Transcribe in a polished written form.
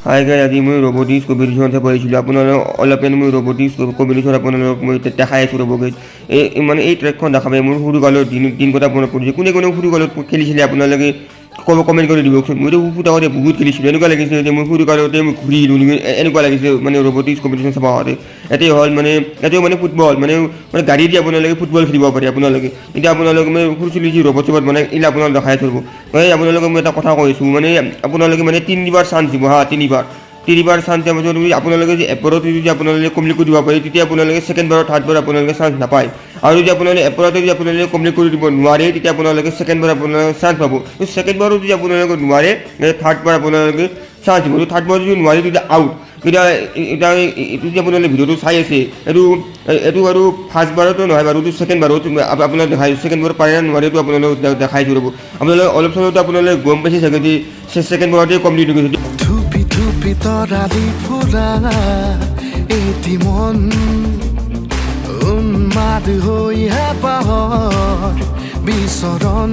হাই গাই আজি মই ৰবটিক্স কম্পিটিশ্যনতে পাইছিলোঁ আপোনালোক অলপমান মই ৰবটিক্স কম্পিটিশ্যন আপোনালোকক মই দেখাই আছোঁ ৰ'বগৈ মানে এই ট্ৰেকখন দেখাবে মোৰ সৰুকালৰ দিন কথা মনত পৰিছে কোনে সৰুকালত খেলিছিলে আপোনালোকে কমেণ্ট কৰি দিবচোন মইতো ফুটাওতে বহুত খেলিছিলোঁ এনেকুৱা লাগিছে যে মই সৰুকালতে মই ঘূৰি দিলোঁ এনেকুৱা লাগিছে মানে ৰবটিক্স কম্পিটিশ্যন চাব আহোঁতে এটাই হ'ল এটাও ফুটবল মানে গাড়ী দি আপোনালোকে ফুটবল খেলিব পাৰে আপোনালোকে এতিয়া আপোনালোকে মানে সৰু চলি যি ৰবট চবট মানে এইবিলাক আপোনালোকে দেখাই থ'ব আপোনালোকক মই এটা কথা কৈছোঁ মানে আপোনালোকে মানে 3বাৰ চান্স দিব হা 3বাৰ চান্স দিয়াৰ পাছত আপোনালোকে যদি এপৰতে যদি আপোনালোকে কমপ্লিট কৰি দিব পাৰে তেতিয়া আপোনালোকে ছেকেণ্ডবাৰ থাৰ্ডবাৰ আপোনালোকে চান্স নাপায় আৰু যদি আপোনালোকে এপৰতে যদি আপোনালোকে কমপ্লিট কৰি দিব নোৱাৰে তেতিয়া আপোনালোকে ছেকেণ্ডবাৰ আপোনালোকে চান্স পাব ছেকেণ্ডবাৰো যদি আপোনালোকে নোৱাৰে থাৰ্ডবাৰ আপোনালোকে চান্স দিব থাৰ্ডবাৰ যদি নোৱাৰে তেতিয়া আউট এতিয়া এইটো যে আপোনালোকে ভিডিঅ'টো চাই আছে এইটো আৰু ফাৰ্ষ্টবাৰতো নহয় বাৰু এইটো ছেকেণ্ডবাৰত আপোনালোকে দেখাইছোঁ ছেকেণ্ডবাৰত পাৰে নোৱাৰে এইটো আপোনালোকক দেখাইছোঁ ৰ'ব আপোনালোকে অলপ চলপতো আপোনালোকে গম পাইছে চাগে যে ছেকেণ্ডবাৰতে কমপ্লিট হৈ গৈছে তৰালি ফুৰা এটি মন উন্মাদ হৈ হেঁপাহৰ বিচৰণ